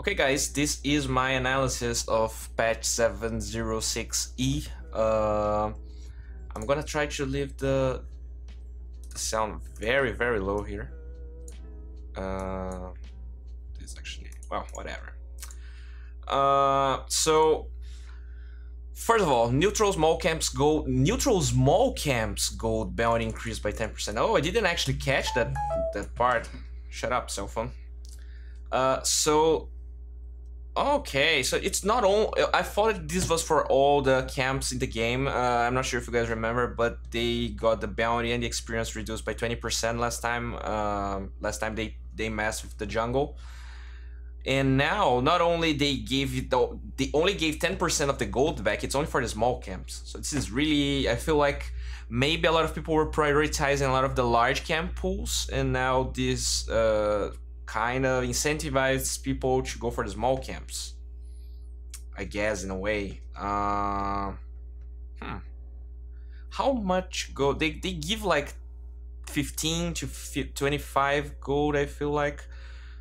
Okay guys, this is my analysis of patch 706E. I'm gonna try to leave the sound very low here. This actually, well, whatever. So first of all, neutral small camps gold bounty increased by 10%. Oh, I didn't actually catch that part. Shut up, cell phone. Okay, so it's not all. I thought this was for all the camps in the game. I'm not sure if you guys remember, but they got the bounty and the experience reduced by 20% last time. Last time they messed with the jungle, and now not only they only gave 10% of the gold back. It's only for the small camps. So this is really, I feel like maybe a lot of people were prioritizing a lot of the large camp pools, and now this kind of incentivizes people to go for the small camps, I guess, in a way. How much gold? They give like 15 to 25 gold, I feel like.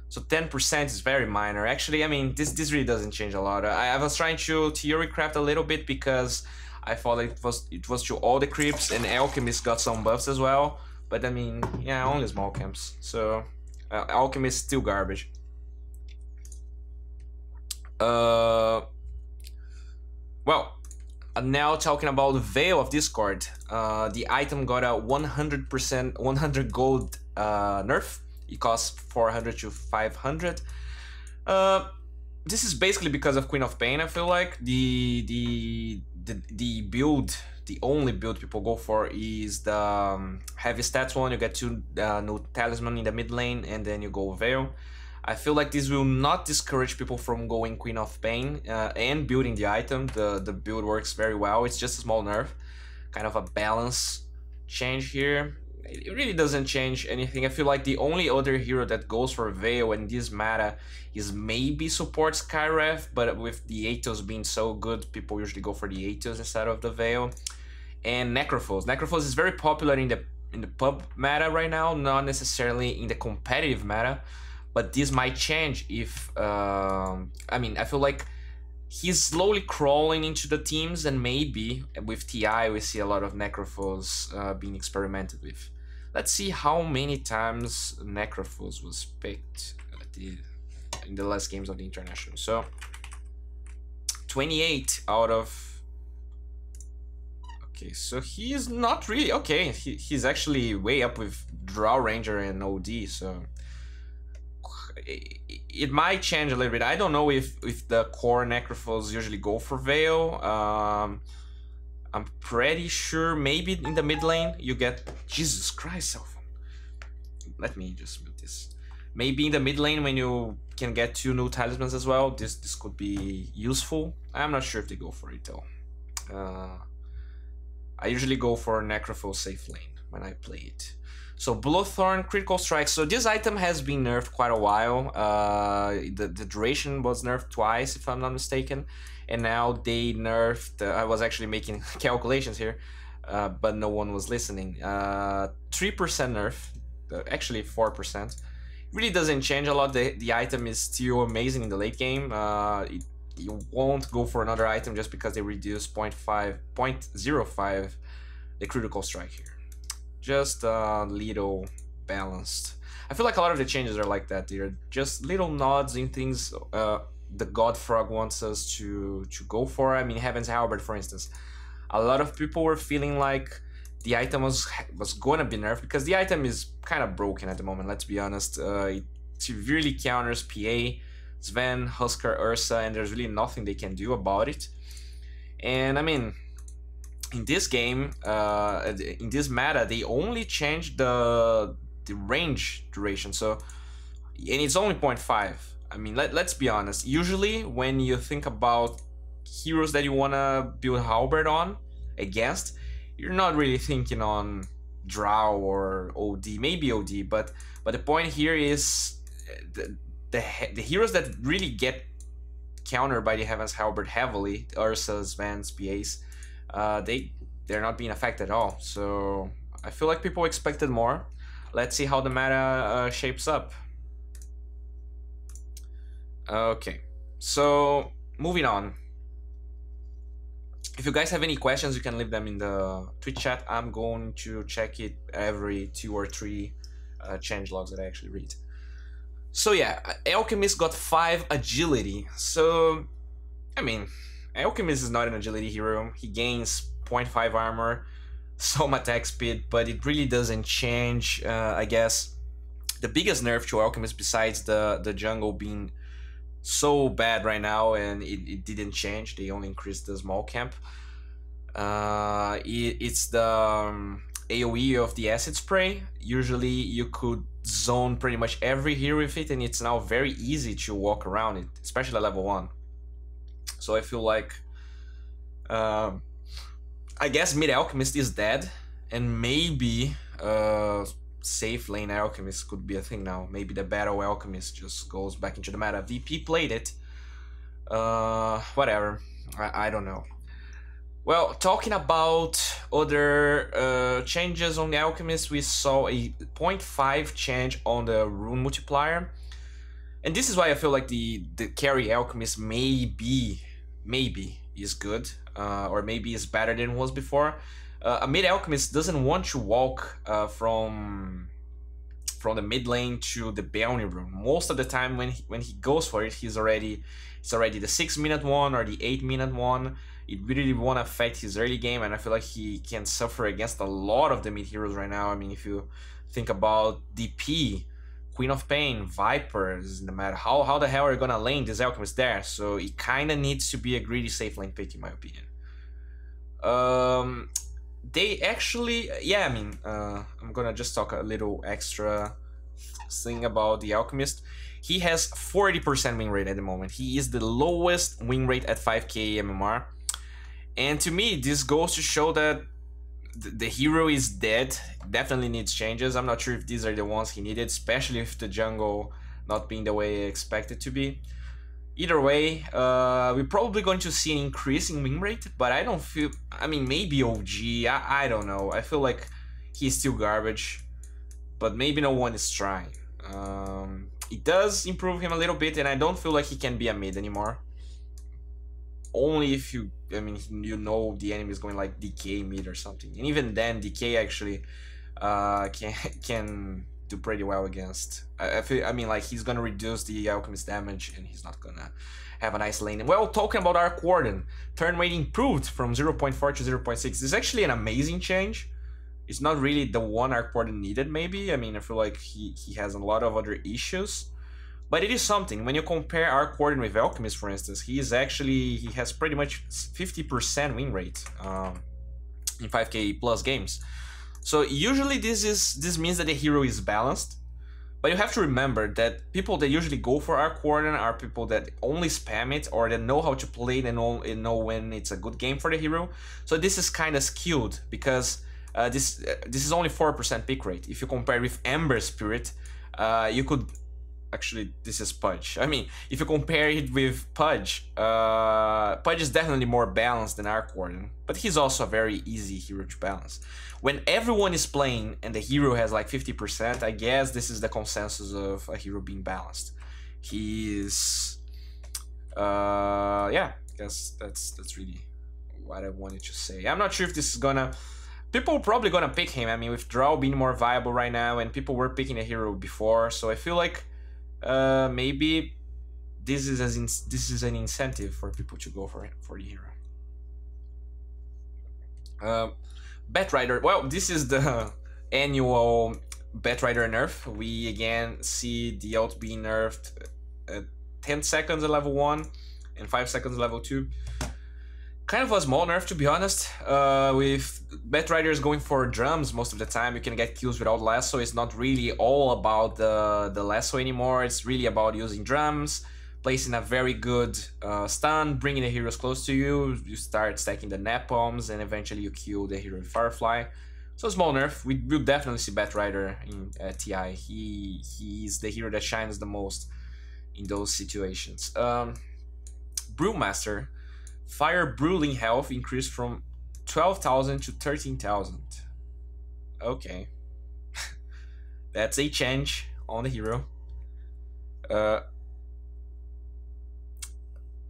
So 10% is very minor. Actually, I mean, this really doesn't change a lot. I was trying to theory craft a little bit because I thought it was to all the creeps, and Alchemist got some buffs as well. But I mean, yeah, only small camps. So Alchemist still garbage. Well, now talking about the Veil of Discord, the item got a 100 gold nerf. It costs 400 to 500. This is basically because of Queen of Pain. I feel like the build, the only build people go for is the heavy stats one. You get 2 new talisman in the mid lane, and then you go Veil. I feel like this will not discourage people from going Queen of Pain and building the item. The build works very well. It's just a small nerf, kind of a balance change here. It really doesn't change anything. I feel like the only other hero that goes for Veil in this meta is maybe support Skyref, but with the Atos being so good, people usually go for the Atos instead of the Veil. And Necrophos. Necrophos is very popular in the pub meta right now, not necessarily in the competitive meta, but this might change if I mean, I feel like he's slowly crawling into the teams, and maybe with TI we see a lot of Necrophos being experimented with. Let's see how many times Necrophos was picked in the last games of the International. So 28 out of... Okay, so he's not really... Okay, he's actually way up with Draw Ranger and OD, so... It might change a little bit. I don't know if the core Necrophos usually go for Veil. I'm pretty sure maybe in the mid lane you get... Jesus Christ, cell phone. Let me just mute this. Maybe in the mid lane when you can get 2 new talismans as well, this could be useful. I'm not sure if they go for it though. I usually go for Necrophos safe lane when I play it. So Bloodthorn, critical strike. So this item has been nerfed quite a while. The duration was nerfed twice, if I'm not mistaken. And now they nerfed... I was actually making calculations here, but no one was listening. 3% nerf, actually 4%. Really doesn't change a lot. The item is still amazing in the late game. You won't go for another item just because they reduce 0.05 the critical strike here. Just a little balanced. I feel like a lot of the changes are like that. They're just little nods in things the Godfrog wants us to go for. I mean, Heaven's Halberd, for instance. A lot of people were feeling like the item was gonna be nerfed because the item is kind of broken at the moment, let's be honest. It severely counters PA, Sven, Huskar, Ursa, and there's really nothing they can do about it. And I mean, in this game, in this meta, they only changed the range duration, so, and it's only 0.5. I mean, let's be honest. Usually, when you think about heroes that you wanna build Halberd on against, you're not really thinking on Drow or OD, maybe OD, but the point here is the heroes that really get countered by the Heaven's Halberd heavily, Ursa's, Vans, PAs, they're not being affected at all. So I feel like people expected more. Let's see how the meta shapes up. Okay, so moving on. If you guys have any questions, you can leave them in the Twitch chat. I'm going to check it every 2 or 3 change logs that I actually read. So yeah, Alchemist got 5 agility. So, I mean, Alchemist is not an agility hero. He gains 0.5 armor, some attack speed, but it really doesn't change, I guess. The biggest nerf to Alchemist, besides the jungle being so bad right now, and it didn't change, they only increased the small camp. It's the AoE of the acid spray. Usually you could zone pretty much every hero with it, and it's now very easy to walk around it, especially at level 1. So I feel like I guess mid alchemist is dead, and maybe safe lane alchemist could be a thing now. Maybe the battle alchemist just goes back into the meta. VP played it. Whatever. I don't know. Well, talking about other changes on the alchemist, we saw a 0.5 change on the rune multiplier. And this is why I feel like the carry alchemist maybe is good, or maybe is better than it was before. A mid alchemist doesn't want to walk from the mid lane to the bounty rune. Most of the time when he goes for it, it's already the 6-minute one or the 8-minute one. It really won't affect his early game, and I feel like he can suffer against a lot of the mid heroes right now. I mean, if you think about DP, Queen of Pain, Vipers, no matter how the hell are you gonna lane this alchemist there? So it kinda needs to be a greedy safe lane pick, in my opinion. They actually, yeah, I mean, I'm gonna just talk a little extra thing about the alchemist. He has 40% win rate at the moment. He is the lowest win rate at 5k MMR. And to me, this goes to show that the hero is dead. Definitely needs changes. I'm not sure if these are the ones he needed, especially if the jungle not being the way I expect it to be. Either way, we're probably going to see an increase in win rate, but I don't feel... I mean, maybe OG, I don't know. I feel like he's still garbage, but maybe no one is trying. It does improve him a little bit, and I don't feel like he can be a mid anymore. Only if you, I mean, you know the enemy is going like DK mid or something, and even then DK actually can do pretty well against. I mean, like, he's gonna reduce the alchemist damage, and he's not gonna have a nice lane. Well, talking about Arc Warden, turn rate improved from 0.4 to 0.6. This is actually an amazing change. It's not really the one Arc Warden needed, maybe. I mean, I feel like he has a lot of other issues. But it is something. When you compare Arc Warden with Alchemist, for instance, he has pretty much 50% win rate in 5k plus games. So usually this means that the hero is balanced. But you have to remember that people that usually go for Arc Warden are people that only spam it, or that know how to play it and know when it's a good game for the hero. So this is kind of skewed, because this is only 4% pick rate. If you compare with Ember Spirit, you could... Actually, this is Pudge. I mean, if you compare it with Pudge, Pudge is definitely more balanced than Arc Warden, but he's also a very easy hero to balance. When everyone is playing and the hero has like 50%, I guess this is the consensus of a hero being balanced. He's... yeah, I guess that's really what I wanted to say. I'm not sure if this is gonna... People are probably gonna pick him. I mean, with Draw being more viable right now, and people were picking a hero before, so I feel like maybe this is an incentive for people to go for the hero. Batrider. Well, this is the annual Batrider nerf. We again see the ult being nerfed at 10 seconds at level 1 and 5 seconds at level 2. Kind of a small nerf, to be honest. With Batriders going for drums most of the time, you can get kills without lasso. It's not really all about the lasso anymore. It's really about using drums, placing a very good stun, bringing the heroes close to you. You start stacking the napalms, and eventually you kill the hero with Firefly. So small nerf. We will definitely see Batrider in TI. He's the hero that shines the most in those situations. Brewmaster. Fire Brewing health increased from 12,000 to 13,000. Okay. That's a change on the hero.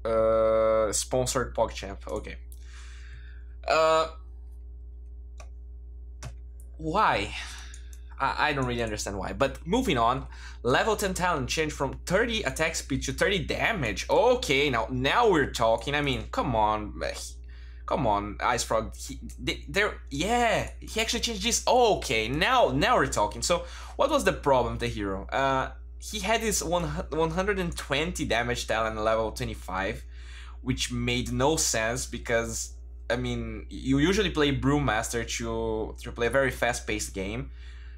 Sponsored PogChamp. Okay. Uh, why? I don't really understand why. But moving on, level 10 talent changed from 30 attack speed to 30 damage. Okay, now we're talking. I mean, come on, Ice Frog. Yeah, he actually changed this. Okay, now we're talking. So what was the problem with the hero? He had this 120 damage talent level 25, which made no sense because I mean you usually play Brewmaster to play a very fast-paced game.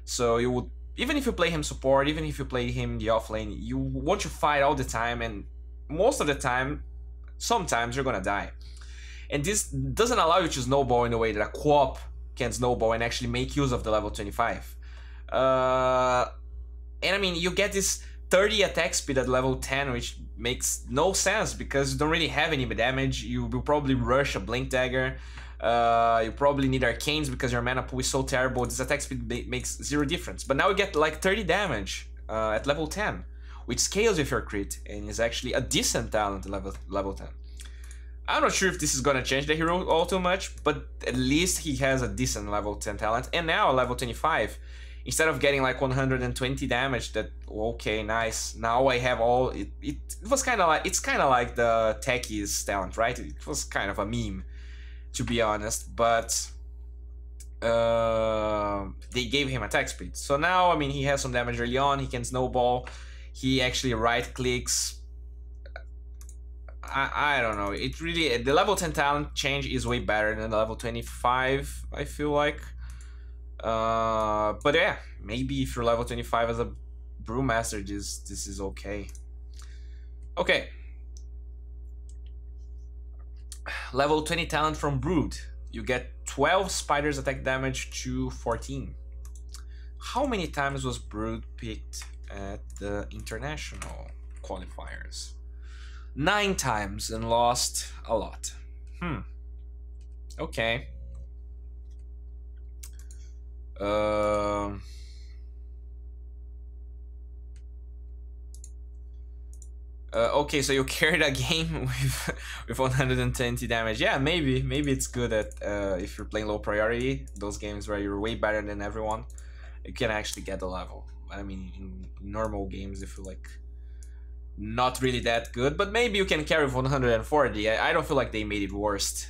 So you would, even if you play him support, even if you play him the offlane, you want to fight all the time, and most of the time, sometimes you're gonna die. And this doesn't allow you to snowball in a way that a co-op can snowball and actually make use of the level 25. And I mean, you get this 30 attack speed at level 10, which makes no sense because you don't really have any damage. You will probably rush a Blink Dagger. You probably need arcanes because your mana pool is so terrible. This attack speed makes zero difference. But now you get like 30 damage at level 10, which scales with your crit and is actually a decent talent at level 10. I'm not sure if this is gonna change the hero all too much, but at least he has a decent level 10 talent. And now level 25, instead of getting like 120 damage, that okay, nice. Now I have all it was kind of like, it's kind of like the Techie's talent, right? It was kind of a meme, to be honest, but they gave him attack speed. So now, I mean, he has some damage early on, he can snowball, he actually right clicks. I don't know, it really, the level 10 talent change is way better than the level 25, I feel like. But yeah, maybe if you're level 25 as a Brewmaster, this is okay. Okay. Level 20 talent from Brood. You get 12 spiders attack damage to 14. How many times was Brood picked at the international qualifiers? 9 times and lost a lot. Okay. Okay, so you carried a game with 120 damage. Yeah, maybe it's good at if you're playing low priority, those games where you're way better than everyone, you can actually get the level. I mean, in normal games, if you're like not really that good, but maybe you can carry with 140. I don't feel like they made it worse.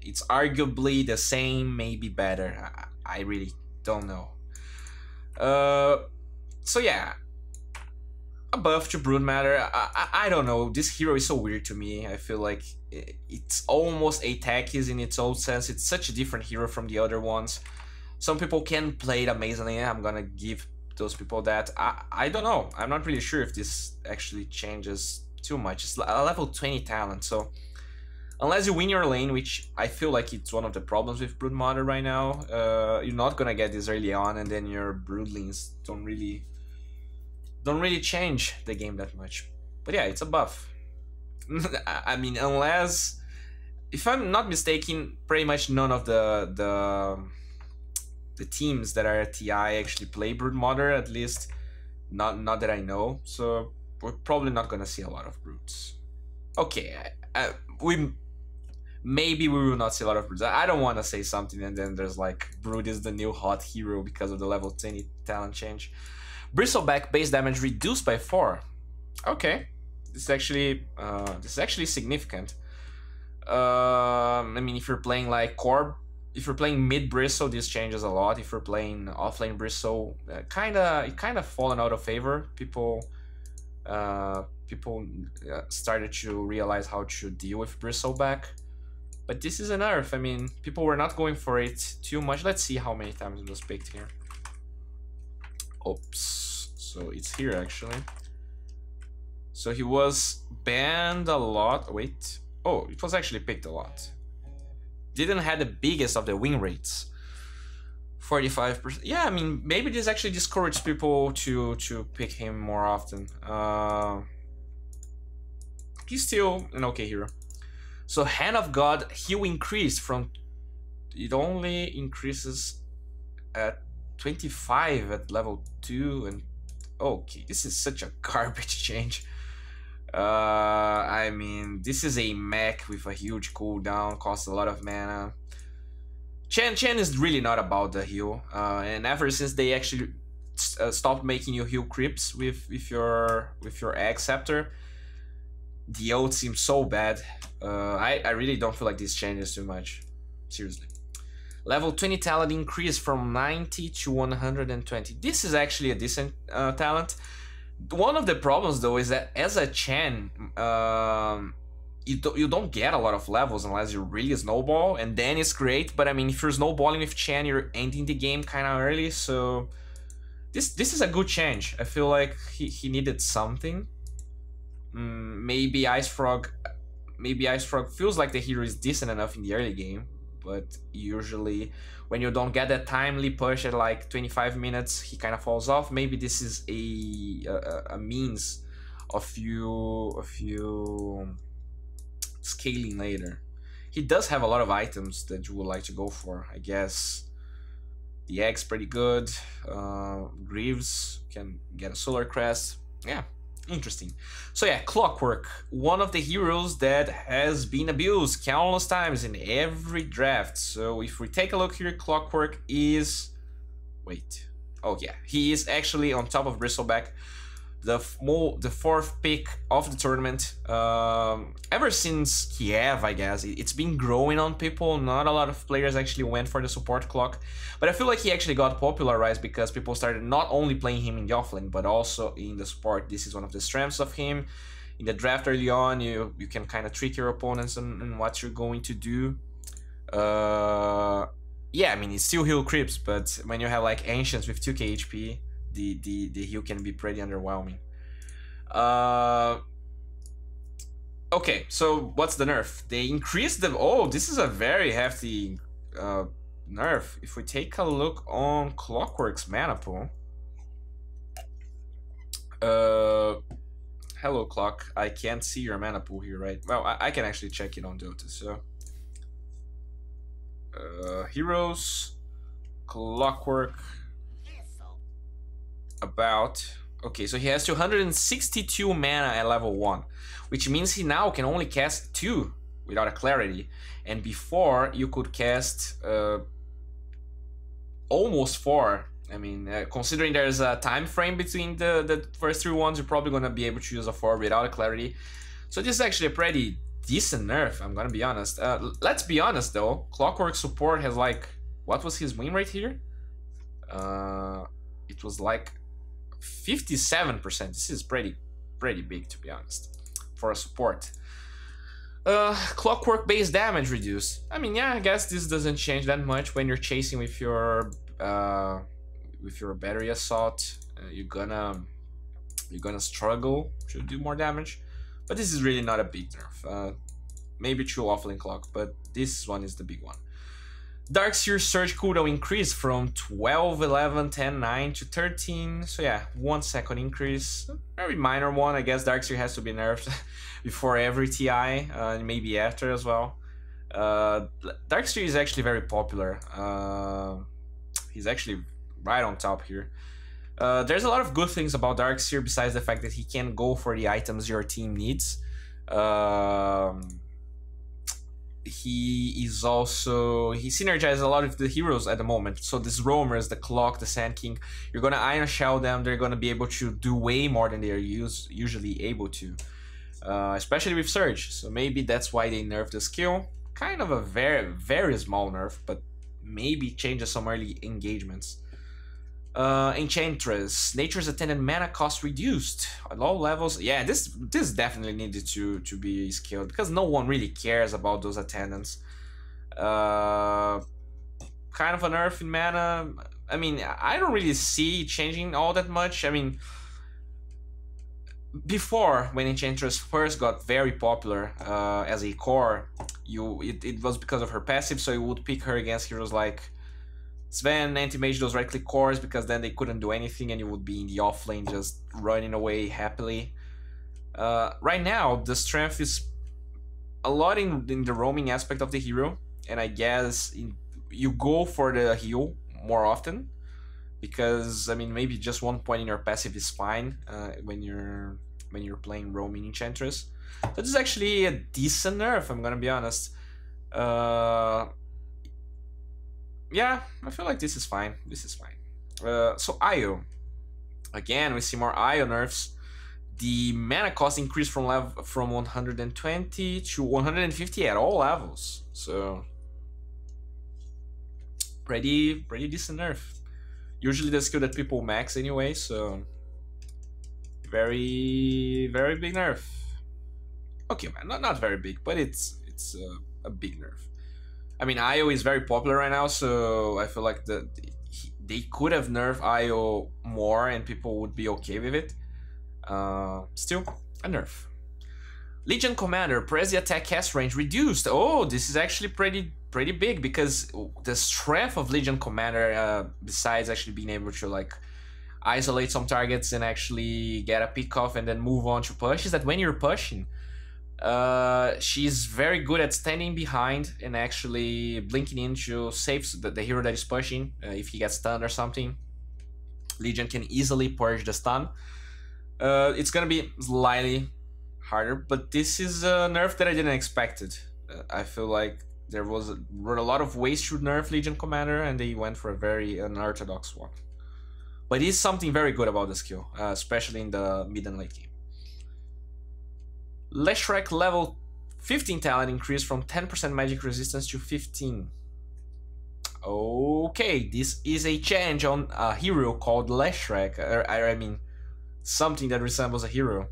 It's arguably the same, maybe better. I really don't know. So yeah, a buff to Broodmatter. I don't know. This hero is so weird to me. I feel like it's almost a Techie's in its own sense. It's such a different hero from the other ones. Some people can play it amazingly. I'm gonna give those people that. I don't know. I'm not really sure if this actually changes too much. It's a level 20 talent, so unless you win your lane, which I feel like it's one of the problems with Broodmother right now, you're not gonna get this early on, and then your Broodlings don't really change the game that much. But yeah, it's a buff. I mean, unless, if I'm not mistaken, pretty much none of the teams that are at TI actually play Broodmother, at least not that I know. So we're probably not gonna see a lot of Broods. Okay, maybe we will not see a lot of Broods. I don't want to say something and then there's like Brood is the new hot hero because of the level 20 talent change. Bristleback base damage reduced by 4. Okay, this is actually significant. I mean, if you're playing like core, if you're playing mid Bristle, this changes a lot. If you're playing offlane Bristle, it kind of fallen out of favor. People started to realize how to deal with Bristleback. But this is a nerf. I mean, people were not going for it too much. Let's see how many times it was picked here. Oops. So it's here actually. So he was banned a lot. Wait. Oh, it was actually picked a lot. Didn't have the biggest of the win rates. 45%. Yeah, I mean, maybe this actually discourages people to pick him more often. He's still an okay hero. So Hand of God, heal increased from, it only increases at 25 at level 2, and okay, this is such a garbage change. I mean, this is a mech with a huge cooldown, costs a lot of mana. Chen is really not about the heal, and ever since they actually stopped making you heal creeps with your Egg Scepter, the ult seems so bad. I really don't feel like this changes too much, seriously. Level 20 talent increase from 90 to 120. This is actually a decent talent. One of the problems though is that as a Chen, you don't get a lot of levels unless you really snowball, and then it's great. But I mean, if you're snowballing with Chen, you're ending the game kind of early. So this is a good change. I feel like he needed something. Maybe Ice Frog feels like the hero is decent enough in the early game, but usually when you don't get that timely push at like 25 minutes, he kind of falls off. Maybe this is a means of you scaling later. He does have a lot of items that you would like to go for, I guess. The egg's pretty good. Greaves can get a solar crest. Yeah, interesting. So yeah, Clockwork, one of the heroes that has been abused countless times in every draft. So if we take a look here, Clockwork is... Wait. Oh yeah, he is actually on top of Bristleback, the fourth pick of the tournament. Ever since Kiev, I guess, it's been growing on people. Not a lot of players actually went for the support clock, but I feel like he actually got popularized because people started not only playing him in the offlane, but also in the support. This is one of the strengths of him. In the draft early on, you can kind of trick your opponents on what you're going to do. Yeah, I mean, it's still heal creeps, but when you have like Ancients with 2k HP, the heal can be pretty underwhelming. Okay, so what's the nerf? They increased the... Oh, this is a very hefty nerf. If we take a look on Clockwork's mana pool... hello, Clock. I can't see your mana pool here, right? Well, I can actually check it on Dota, so... heroes... Clockwork... About... Okay, so he has 262 mana at level 1, which means he now can only cast 2 without a clarity. And before, you could cast almost 4. I mean, considering there's a time frame between the first 3 ones, you're probably going to be able to use a 4 without a clarity. So this is actually a pretty decent nerf, I'm going to be honest. Let's be honest though, Clockwork support has like... What was his win rate here? It was like 57%. This is pretty big, to be honest, for a support. Clockwork base damage reduced. I mean, yeah, I guess this doesn't change that much when you're chasing with your battery assault. You're gonna struggle to do more damage, but this is really not a big nerf. Maybe true offlane clock, but this one is the big one. Darkseer Surge cooldown increase from 12, 11, 10, 9 to 13. So yeah, 1 second increase. Very minor one. I guess Darkseer has to be nerfed before every TI, maybe after as well. Darkseer is actually very popular. He's actually right on top here. There's a lot of good things about Darkseer besides the fact that he can go for the items your team needs. He synergizes a lot of the heroes at the moment. So this Roamers, the Clock, the Sand King, you're gonna Iron Shell them. They're gonna be able to do way more than they are usually able to, especially with Surge. So maybe that's why they nerfed the skill. Kind of a very small nerf, but maybe changes some early engagements. Enchantress, Nature's Attendant mana cost reduced at low levels. Yeah, this definitely needed to be scaled because no one really cares about those attendants. Kind of a nerf in mana. I mean, I don't really see changing all that much. I mean, before, when Enchantress first got very popular as a core, it was because of her passive, so you would pick her against heroes like Sven, anti-mage those right-click cores, because then they couldn't do anything and you would be in the offlane just running away happily. Right now, the strength is a lot in the roaming aspect of the hero, and I guess you go for the heal more often, because, I mean, maybe just 1 point in your passive is fine when you're when you're playing roaming Enchantress. So this is actually a decent nerf, I'm gonna be honest. Yeah, I feel like this is fine. This is fine. So IO. Again, we see more IO nerfs. The mana cost increased from 120 to 150 at all levels. So pretty decent nerf. Usually the skill that people max anyway, so very big nerf. Okay, man, not very big, but it's a big nerf. I mean, IO is very popular right now, so I feel like they could have nerfed IO more and people would be okay with it. Still, a nerf. Legion Commander, press the attack cast range reduced. Oh, this is actually pretty big, because the strength of Legion Commander, besides actually being able to like isolate some targets and actually get a pick off and then move on to push, is that when you're pushing, she's very good at standing behind and actually blinking in to save the hero that is pushing. If he gets stunned or something, Legion can easily purge the stun. It's gonna be slightly harder, but this is a nerf that I didn't expect it. I feel like there were a lot of ways to nerf Legion Commander, and they went for a very unorthodox one. But it is something very good about the skill, especially in the mid and late game. Leshrac level 15 talent increased from 10% magic resistance to 15. Okay, this is a change on a hero called Leshrac. I mean, something that resembles a hero.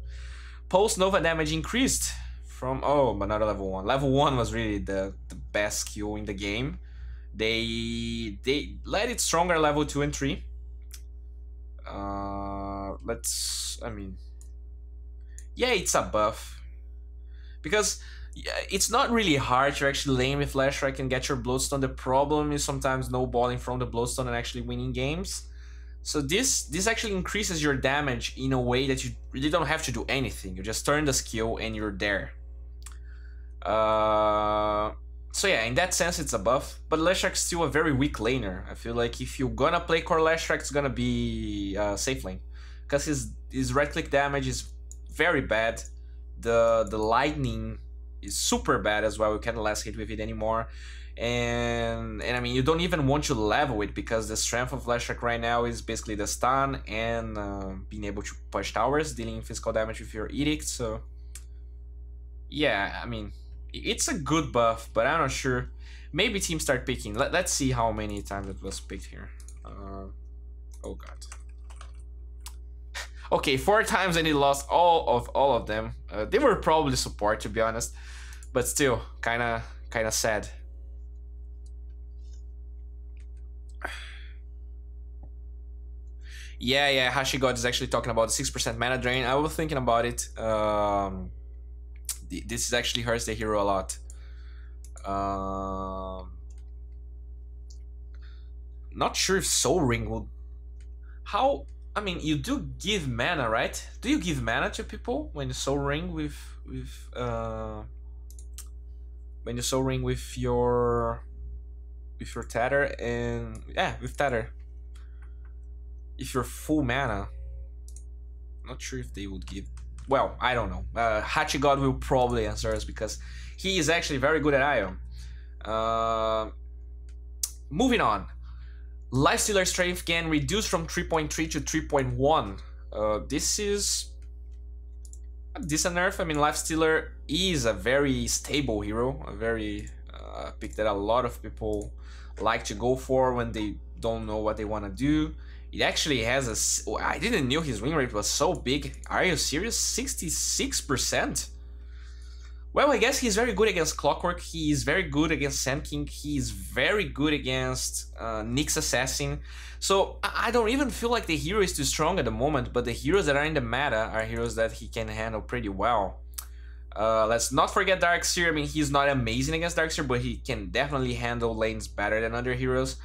Post Nova damage increased from, oh, but not a level 1. Level 1 was really the best skill in the game. They let it stronger level 2 and 3. I mean, yeah, it's a buff. Because it's not really hard to actually lane with Leshrac and get your Bloodstone. The problem is sometimes snowballing from the Bloodstone and actually winning games. So this actually increases your damage in a way that you really don't have to do anything. You just turn the skill and you're there. So yeah, in that sense it's a buff, but Leshrac's still a very weak laner. I feel like if you're gonna play core Leshrac, it's gonna be safe lane. Because his right click damage is very bad. The lightning is super bad as well. You can't last hit with it anymore. And I mean, you don't even want to level it, because the strength of Leshrac right now is basically the stun and being able to push towers, dealing physical damage with your edict. So yeah, I mean, it's a good buff, but I'm not sure. Maybe teams start picking. Let's see how many times it was picked here. Oh god. Okay, 4 times and he lost all of them. They were probably support, to be honest, but still, kind of sad. Yeah, Hashigod is actually talking about the 6% mana drain. I was thinking about it. This actually hurts the hero a lot. Not sure if Soul Ring would... How... I mean, you do give mana, right? Do you give mana to people when you Soul Ring with when you Soul Ring with your Tether? And yeah, with Tether, if you're full mana, not sure if they would give. Well, I don't know. Hachigod will probably answer us, because he is actually very good at IO. Moving on. Lifestealer strength gain reduced from 3.3 to 3.1. This is a decent nerf. I mean, Lifestealer is a very stable hero, a very pick that a lot of people like to go for when they don't know what they want to do. It actually has a... I didn't know his win rate was so big. Are you serious? 66%? Well, I guess he's very good against Clockwork. He is very good against Sand King. He is very good against Nyx Assassin. So I don't even feel like the hero is too strong at the moment, but the heroes that are in the meta are heroes that he can handle pretty well. Let's not forget Darkseer. I mean, he's not amazing against Darkseer, but he can definitely handle lanes better than other heroes.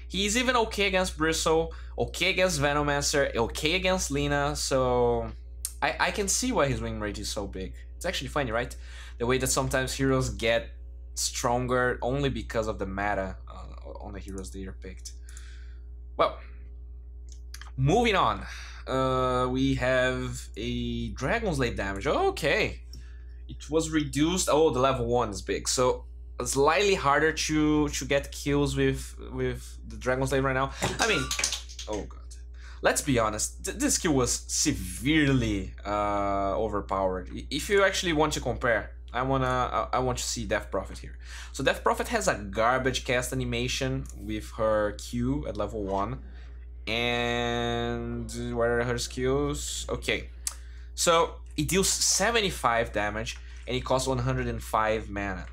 He's even okay against Bristle, okay against Venomancer, okay against Lina, so I can see why his win rate is so big. It's actually funny, right? The way that sometimes heroes get stronger only because of the meta on the heroes they are picked. Well, moving on. we have a Dragon Slave damage. Okay. It was reduced. Oh, the level 1 is big. So slightly harder to get kills with the Dragon Slave right now. I mean, oh god. Let's be honest, this skill was severely overpowered. If you actually want to compare, I want to see Death Prophet here. So Death Prophet has a garbage cast animation with her Q at level 1. And what are her skills? Okay, so it deals 75 damage and it costs 105 mana.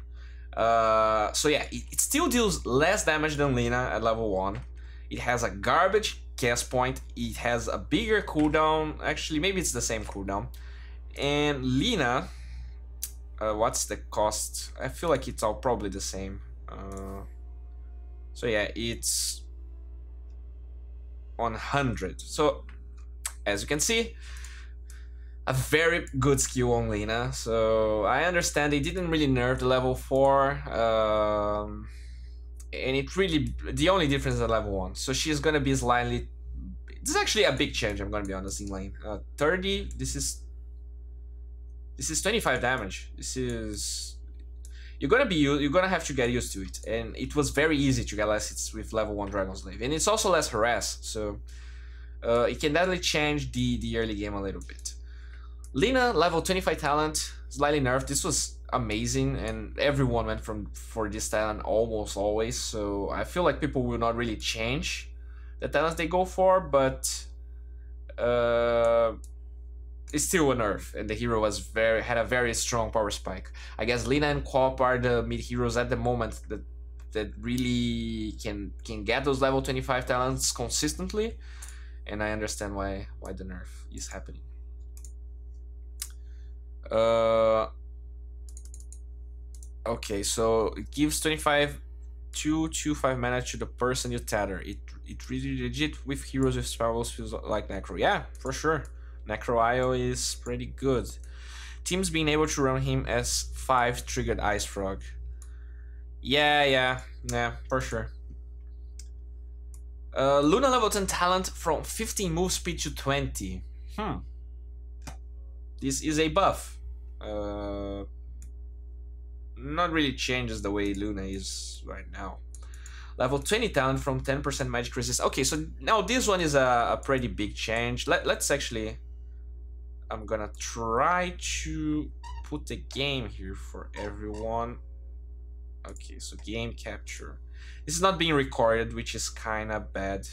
So yeah, it still deals less damage than Lina at level 1. It has a garbage cast point. It has a bigger cooldown. Actually, maybe it's the same cooldown. And Lina, what's the cost? I feel like it's all probably the same. So yeah, it's 100. So as you can see, a very good skill on Lina. So I understand they didn't really nerf the level 4. And it really, the only difference is at level 1. So she's gonna be slightly, this is actually a big change, I'm gonna be honest, in lane. 30, this is 25 damage. This is, you're gonna have to get used to it. And it was very easy to get less hits with level 1 Dragon Slave. And it's also less harass, so it can definitely change the early game a little bit. Lina, level 25 talent, slightly nerfed. This was amazing, and everyone went for this talent almost always, so I feel like people will not really change the talents they go for, but it's still a nerf, and the hero had a very strong power spike. I guess Lina and Quap are the mid heroes at the moment that really can get those level 25 talents consistently, and I understand why the nerf is happening. Okay, so it gives 25 mana to the person you tether. It really legit with heroes with spells feels like Necro. Yeah, for sure. Necro IO is pretty good. Teams being able to run him as 5 triggered Ice Frog. Yeah, for sure. Luna level 10 talent from 15 move speed to 20. This is a buff. Not really changes the way Luna is right now. Level 20 talent from 10% magic resist. Okay, so now this one is a pretty big change. Let's actually, I'm gonna try to put the game here for everyone. Okay, so game capture. This is not being recorded, which is kind of bad.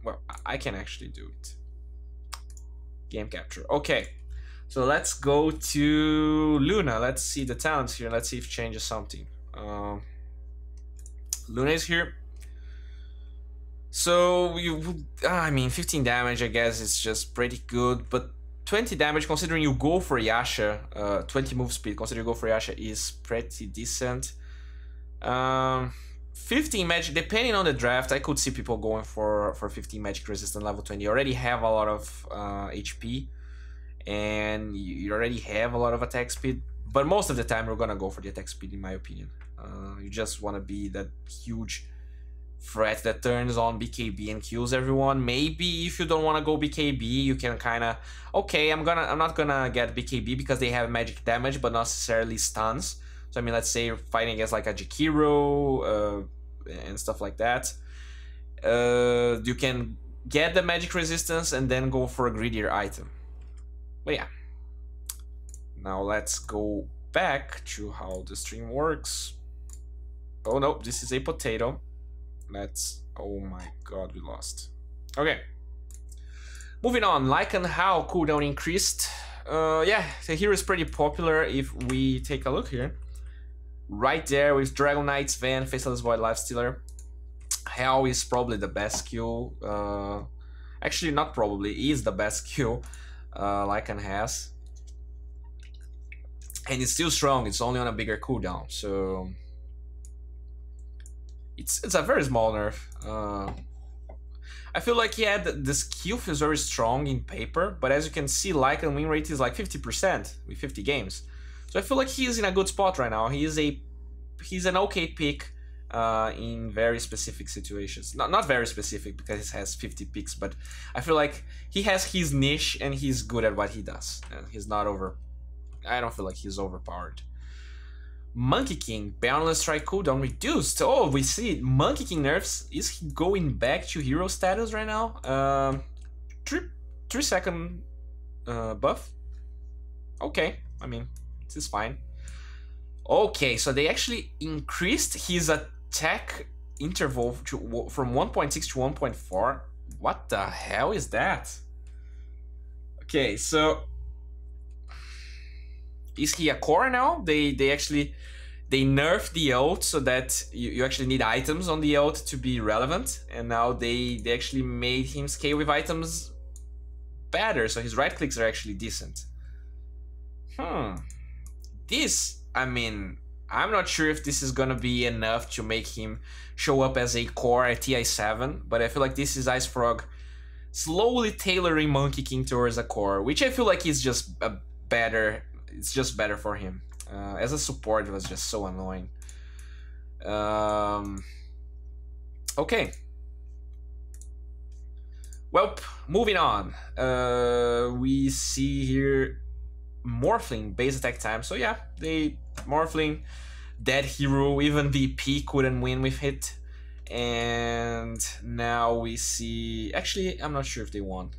Well, I can actually do it. Game capture. Okay. So let's go to Luna. Let's see the talents here. Let's see if it changes something. Luna is here. So I mean, 15 damage, I guess it's just pretty good. But 20 damage, considering you go for Yasha, 20 move speed, considering you go for Yasha, is pretty decent. 15 magic, depending on the draft, I could see people going for 15 magic resistant level 20. You already have a lot of HP. And you already have a lot of attack speed, but most of the time you're gonna go for the attack speed, in my opinion. You just want to be that huge threat that turns on BKB and kills everyone. Maybe if you don't want to go BKB, you can kind of, okay, I'm not gonna get BKB because they have magic damage but not necessarily stuns. So I mean, let's say you're fighting against like a Jakiro and stuff like that. You can get the magic resistance and then go for a greedier item. But yeah, now let's go back to how the stream works. Oh no, this is a potato. Oh my god, we lost. Okay, moving on. Like and how cooldown increased. Yeah, the hero is pretty popular. If we take a look here, right there with Dragon Knight's Van, Faceless Void, Lifestealer. Hell is probably the best skill. Actually, not probably, is the best skill Lycan has, and it's still strong. It's only on a bigger cooldown, so it's a very small nerf. I feel like, yeah, the skill feels very strong in paper, but as you can see, Lycan win rate is like 50% with 50 games. So I feel like he's in a good spot right now. He's an okay pick in very specific situations. Not very specific because he has 50 picks, but I feel like he has his niche and he's good at what he does. He's not over. I don't feel like he's overpowered. Monkey King, boundless strike cooldown reduced. Oh, we see it. Monkey King nerfs. Is he going back to hero status right now? 3-second buff. Okay, I mean, this is fine. Okay, so they actually increased his attack interval from 1.6 to 1.4. What the hell is that? Okay, so is he a core now? They nerfed the ult so that you actually need items on the ult to be relevant, and now they actually made him scale with items better, so his right clicks are actually decent. This, I mean, I'm not sure if this is gonna be enough to make him show up as a core at TI7, but I feel like this is Ice Frog slowly tailoring Monkey King towards a core, which I feel like is just a better. It's just better for him. As a support, it was just so annoying. Okay. Well, moving on. We see here Morphling base attack time. So yeah, Morphling, dead hero, even VP couldn't win with it. And now we see. Actually, I'm not sure if they won.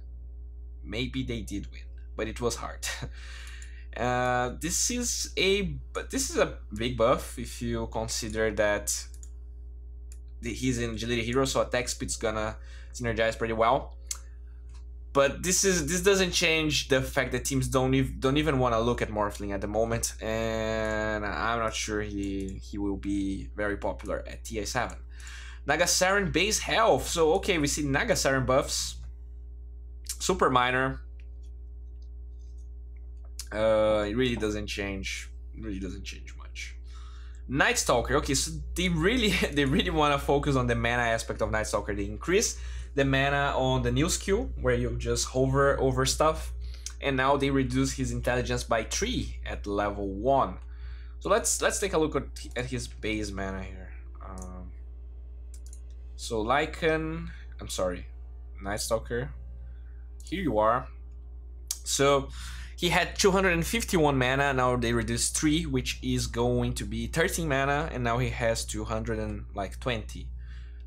Maybe they did win, but it was hard. This is a big buff if you consider that he's an agility hero, so attack speed's gonna synergize pretty well. But this doesn't change the fact that teams don't even want to look at Morphling at the moment, and I'm not sure he will be very popular at TI7. Nagasaran base health. So okay, we see Nagasaran buffs. Super minor. It really doesn't change. It really doesn't change much. Night Stalker. Okay, so they really want to focus on the mana aspect of Night Stalker. They increase the mana on the new skill where you just hover over stuff, and now they reduce his intelligence by 3 at level 1. So let's take a look at his base mana here. So Lycan, I'm sorry, Night Stalker. Here you are. So he had 251 mana, now they reduced 3, which is going to be 13 mana, and now he has 220.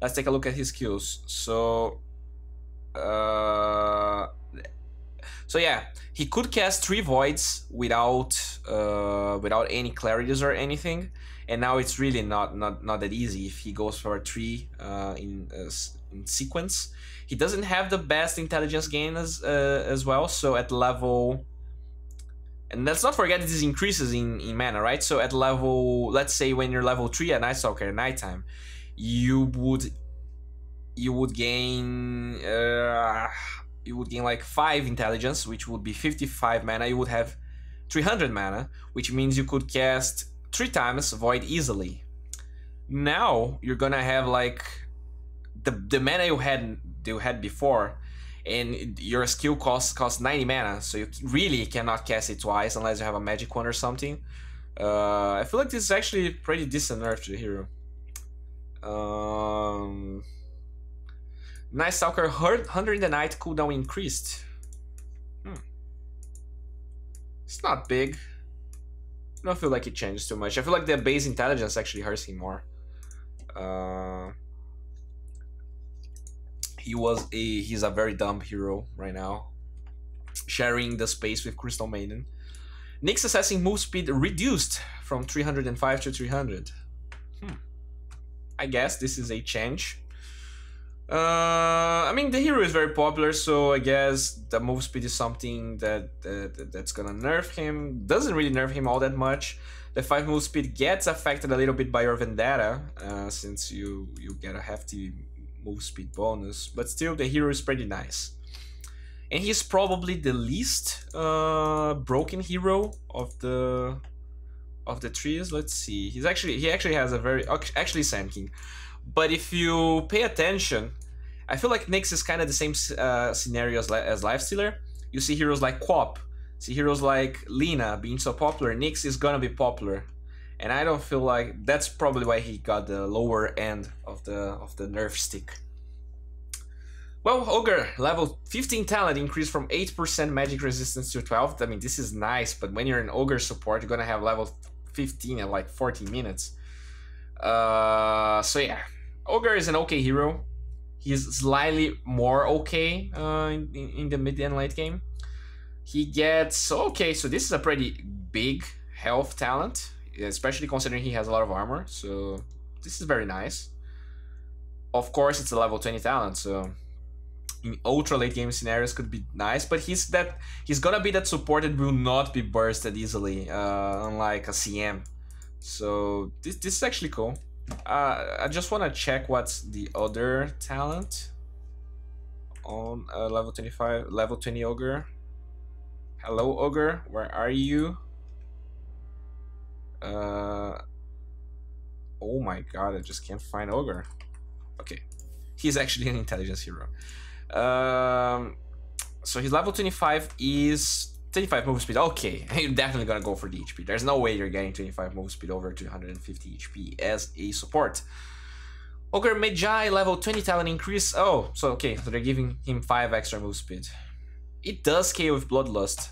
Let's take a look at his skills. So yeah, he could cast 3 voids without any clarities or anything, and now it's really not that easy if he goes for 3 in sequence. He doesn't have the best intelligence gain as well, so at level. And let's not forget this increases in mana, right? So at level, let's say when you're level 3 at Night Stalker at nighttime, you would gain like 5 intelligence, which would be 55 mana. You would have 300 mana, which means you could cast 3 times Void easily. Now you're gonna have like the mana you had before, and your skill costs 90 mana, so you really cannot cast it twice unless you have a magic one or something. I feel like this is actually pretty decent nerf to the hero. Night Stalker 100 in the night cooldown increased. It's not big. I don't feel like it changes too much. I feel like the base intelligence actually hurts him more. He's a very dumb hero right now, sharing the space with Crystal Maiden. Nyx assessing move speed reduced from 305 to 300. I guess this is a change. I mean, the hero is very popular, so I guess the move speed is something that's gonna nerf him. Doesn't really nerf him all that much. The 5 move speed gets affected a little bit by your Vendetta, since you get a hefty move speed bonus, but still the hero is pretty nice. And he's probably the least broken hero of the trees. Let's see. He actually has a very Sand King. But if you pay attention, I feel like Nyx is kind of the same scenario as Lifestealer. You see heroes like Quap, see heroes like Lina being so popular. Nyx is gonna be popular, and I don't feel like that's probably why he got the lower end of the nerf stick. Well, Ogre, level 15 talent increased from 8% magic resistance to 12. I mean, this is nice, but when you're an Ogre support, you're gonna have level 15 in like 40 minutes. So yeah, Ogre is an okay hero. He's slightly more okay in the mid and late game. He gets... okay, so this is a pretty big health talent, especially considering he has a lot of armor, so this is very nice. Of course, it's a level 20 talent, so in ultra late game scenarios could be nice, but he's gonna be that support that will not be bursted easily, unlike a CM. So this is actually cool. I just want to check what's the other talent on level 25, level 20 Ogre. Hello, Ogre, where are you? Oh my god, I just can't find Ogre. Okay, he's actually an intelligence hero. So his level 25 is 25 move speed. Okay, you're definitely gonna go for the HP. There's no way you're getting 25 move speed over 250 HP as a support. Ogre Magi, level 20 talent increase. Oh, so okay, so they're giving him 5 extra move speed. It does KO with Bloodlust.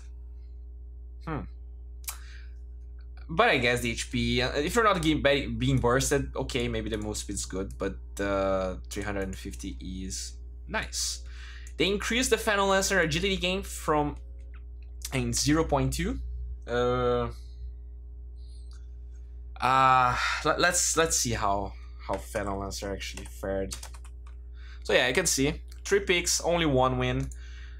But I guess the HP, if you're not being bursted, okay, maybe the move speed is good, but 350 is nice. They increased the Phantom Lancer agility gain from 0.2. Let's see how Phantom Lancer actually fared. So yeah, you can see 3 picks, only 1 win.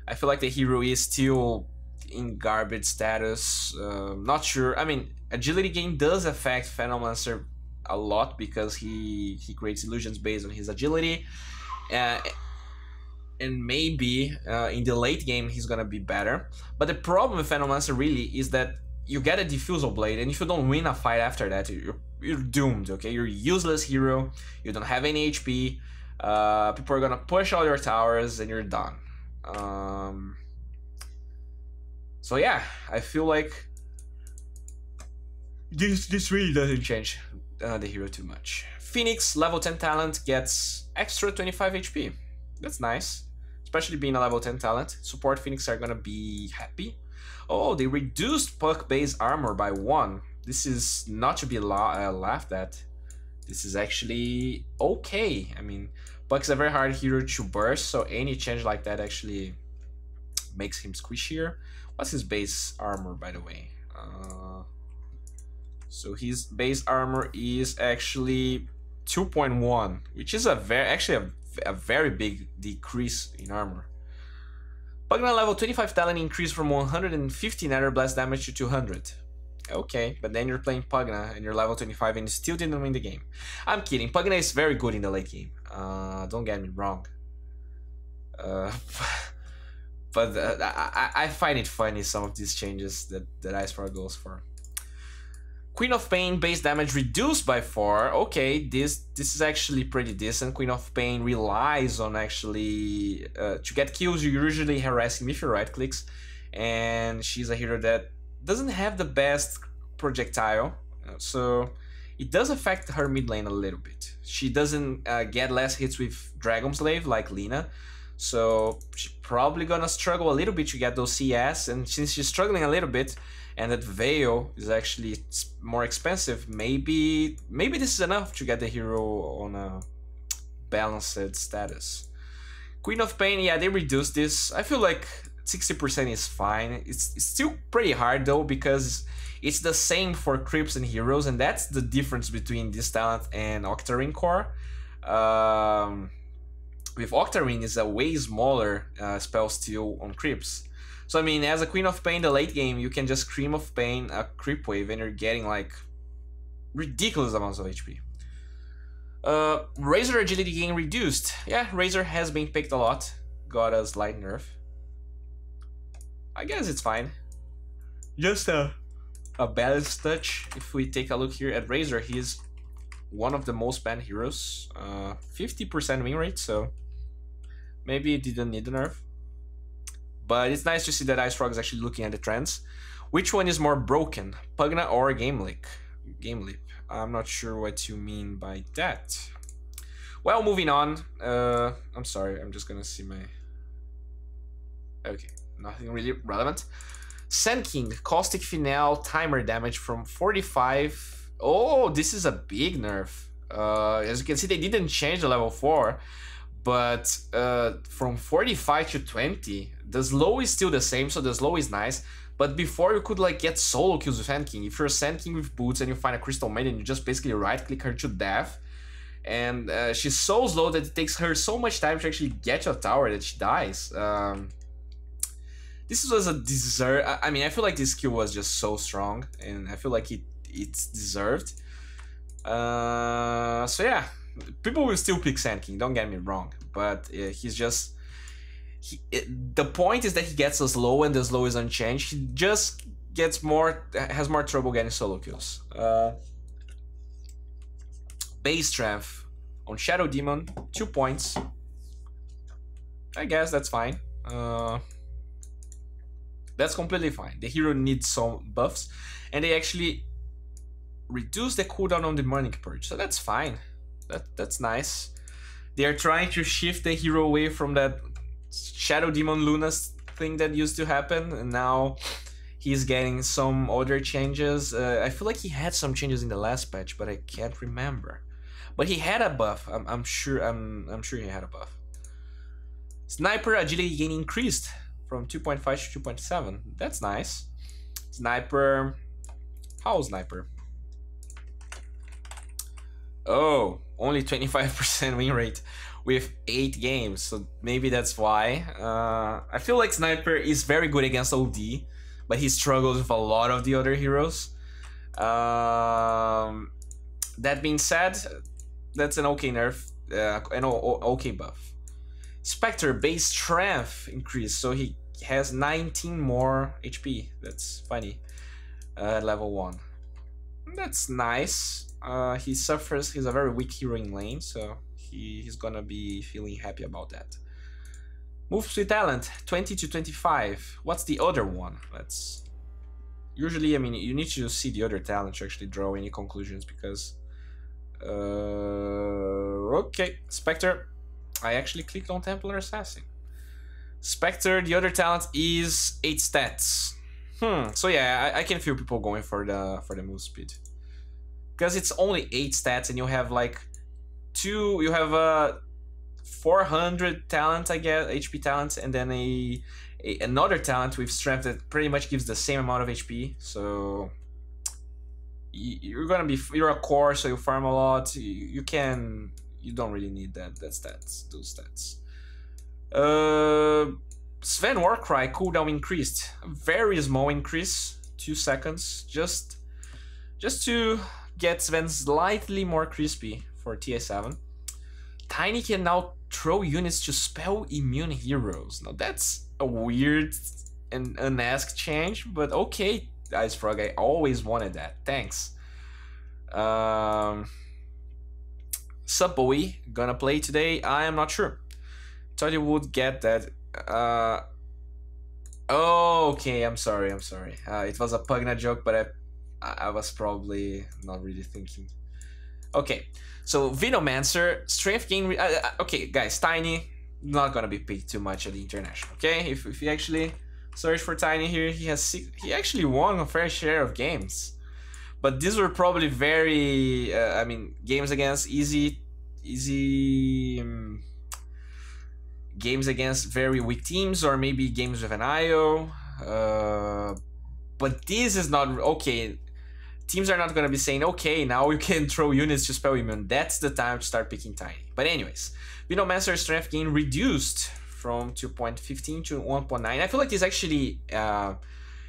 I feel like the hero is still in garbage status. Not sure. I mean, agility gain does affect Phantom Lancer a lot because he creates illusions based on his agility. And maybe in the late game he's gonna be better. But the problem with Phantom Lancer really is that you get a Diffusal Blade, and if you don't win a fight after that, you're doomed, okay? You're a useless hero, you don't have any HP, people are gonna push all your towers, and you're done. So yeah, I feel like this really doesn't change the hero too much. Phoenix, level 10 talent, gets extra 25 HP. That's nice. Especially being a level 10 talent. Support Phoenix are gonna be happy. Oh, they reduced Puck base armor by 1. This is not to be laughed at. This is actually okay. I mean, Puck is a very hard hero to burst, so any change like that actually makes him squishier. What's his base armor, by the way? So his base armor is actually 2.1, which is a very big decrease in armor. Pugna level 25 talent increase from 150 Nether Blast damage to 200. Okay, but then you're playing Pugna and you're level 25 and you still didn't win the game. I'm kidding, Pugna is very good in the late game. Don't get me wrong. But I find it funny, some of these changes that Icefrog goes for. Queen of Pain base damage reduced by 4. Okay, this is actually pretty decent. Queen of Pain relies on actually to get kills. You're usually harassing with your right clicks, and she's a hero that doesn't have the best projectile, so it does affect her mid lane a little bit. She doesn't get less hits with Dragon Slave like Lina, so she's probably gonna struggle a little bit to get those CS, and since she's struggling a little bit, and that Veil is actually more expensive, maybe this is enough to get the hero on a balanced status. Queen of Pain, yeah, they reduced this. I feel like 60% is fine. It's still pretty hard though, because it's the same for creeps and heroes, and that's the difference between this talent and Octarine Core. With Octarine is a way smaller spell steal on creeps. So I mean, as a Queen of Pain, the late game, you can just Cream of Pain a creep wave and you're getting like ridiculous amounts of HP. Razor agility gain reduced. Yeah, Razor has been picked a lot. Got a slight nerf. I guess it's fine. Just a balanced touch. If we take a look here at Razor, he's one of the most banned heroes. 50% win rate, so maybe it didn't need a nerf. But it's nice to see that Icefrog is actually looking at the trends. Which one is more broken, Pugna or Game Leak? game leap. I'm not sure what you mean by that. Well, moving on. I'm sorry, I'm just gonna see my... Okay, nothing really relevant. Sand King, Caustic Finale, timer damage from 45. Oh, this is a big nerf. As you can see, they didn't change the level 4, but from 45 to 20, the slow is still the same, so the slow is nice. But before, you could like get solo kills with Sand King. If you're Sand King with boots and you find a Crystal Maiden, you just basically right-click her to death. And she's so slow that it takes her so much time to actually get to a tower that she dies. This was a deserve. I mean, I feel like this skill was just so strong, and I feel like it's deserved. So yeah, people will still pick Sand King. Don't get me wrong, but he's just. The point is that he gets a slow, and the slow is unchanged. He just has more trouble getting solo kills. Base strength on Shadow Demon, 2 points. I guess that's fine. That's completely fine. The hero needs some buffs, and they actually reduce the cooldown on the Morning Purge, so that's fine. That's nice. They are trying to shift the hero away from that Shadow Demon Luna thing that used to happen, and now he's getting some other changes. I feel like he had some changes in the last patch, but I can't remember. But he had a buff. I'm sure he had a buff. Sniper agility gain increased from 2.5 to 2.7. That's nice. Sniper. How Sniper? Oh, only 25% win rate with 8 games. So maybe that's why. I feel like Sniper is very good against OD, but he struggles with a lot of the other heroes. That being said, that's an okay nerf, an okay buff. Spectre base strength increase, so he has 19 more HP. That's funny. Level 1. That's nice. He's a very weak hero in lane, so he's gonna be feeling happy about that. Moves with talent, 20 to 25. What's the other one? Let's... Usually, I mean, you need to see the other talent to actually draw any conclusions, because... Okay, Spectre. I actually clicked on Templar Assassin. Spectre, the other talent is 8 stats. So yeah, I can feel people going for the move speed. Because it's only 8 stats, and you have like 400 talent, I guess, HP talent, and then another talent with strength that pretty much gives the same amount of HP. So you're a core, so you farm a lot. You don't really need those stats. Sven Warcry cooldown increased, a very small increase, 2 seconds, just to get Sven slightly more crispy for TA7. Tiny can now throw units to spell immune heroes. Now that's a weird and unasked change, but okay, Ice Frog, I always wanted that. Thanks. D.Bowie gonna play today? I am not sure. Thought you would get that. Okay, I'm sorry. It was a Pugna joke, but I was probably not really thinking. Okay, so Venomancer, strength gain. Okay, guys, Tiny not gonna be picked too much at the international. Okay, if you actually search for Tiny here, he actually won a fair share of games. But these were probably very, games against games against very weak teams, or maybe games with an IO. But this is not, okay, teams are not going to be saying, okay, now you can throw units to spell immune. That's the time to start picking Tiny. But anyways, Venomancer strength gain reduced from 2.15 to 1.9. I feel like this actually...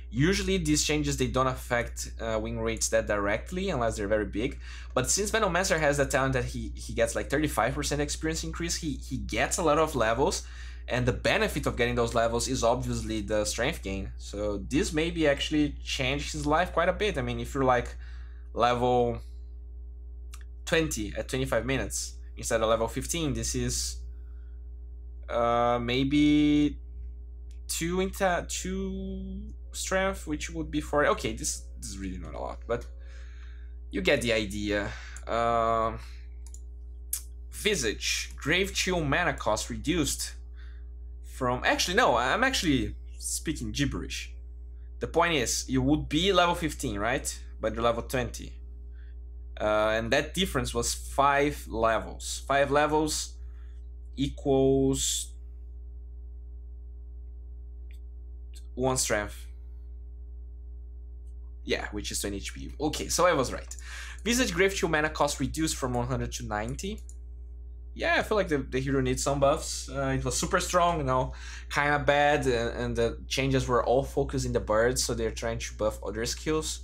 usually these changes, they don't affect win rates that directly unless they're very big. But since Venomancer has the talent that he gets like 35% experience increase, he gets a lot of levels, and the benefit of getting those levels is obviously the strength gain. So this maybe actually changed his life quite a bit. I mean, if you're like level 20 at 25 minutes instead of level 15, this is maybe 2 strength, which would be 4. Okay, this is really not a lot, but You get the idea. Visage, Grave Chill mana cost reduced from... Actually, no, I'm actually speaking gibberish. The point is, you would be level 15, right? But you're level 20. And that difference was 5 levels. 5 levels equals 1 strength. Yeah, which is 20 HP. Okay, so I was right. Visage Grave Chill mana cost reduced from 100 to 90. Yeah, I feel like the hero needs some buffs. It was super strong, you know, kind of bad, and the changes were all focused in the birds, so they're trying to buff other skills.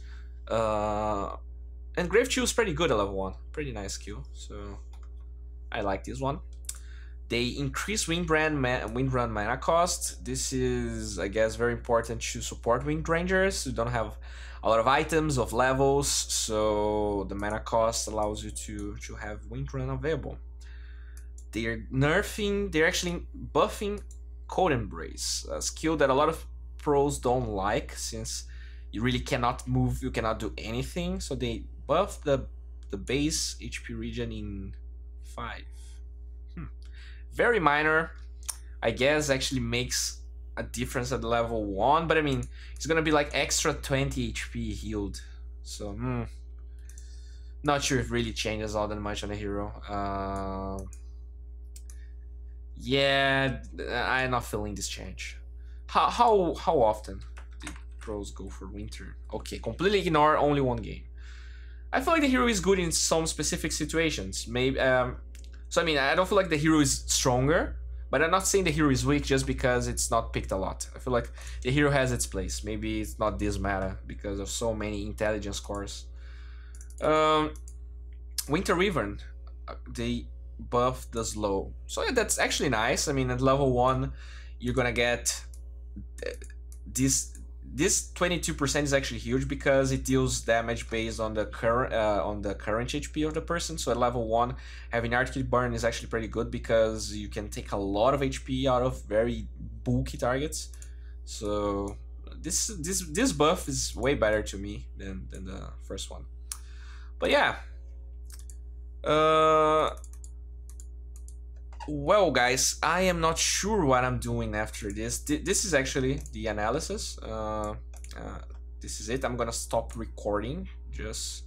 And Grave Chill is pretty good at level 1. Pretty nice skill, so I like this one. They increase Windrun mana cost. This is, I guess, very important to support Wind Rangers. You don't have a lot of items, of levels, so the mana cost allows you to have Windrun available. They're actually buffing Cold Embrace, a skill that a lot of pros don't like, since you really cannot move, you cannot do anything, so they buff the base HP regen in 5. Very minor, I guess. Actually makes a difference at level 1, but I mean, it's gonna be like extra 20 HP healed, so not sure if it really changes all that much on a hero. Yeah, I'm not feeling this change. How often did pros go for winter? Okay, completely ignore only 1 game. I feel like the hero is good in some specific situations. Maybe so I mean, I don't feel like the hero is stronger, but I'm not saying the hero is weak just because it's not picked a lot. I feel like the hero has its place. Maybe it's not this meta because of so many intelligence cores. Winter Wyvern, they buff the slow, so yeah, that's actually nice. I mean, at level 1 you're gonna get this 22% is actually huge because it deals damage based on the current HP of the person. So at level 1 having Arctic Burn is actually pretty good because you can take a lot of HP out of very bulky targets. So this buff is way better to me than the first one. But yeah, well, guys, I am not sure what I'm doing after this. This is actually the analysis. This is it. I'm gonna stop recording just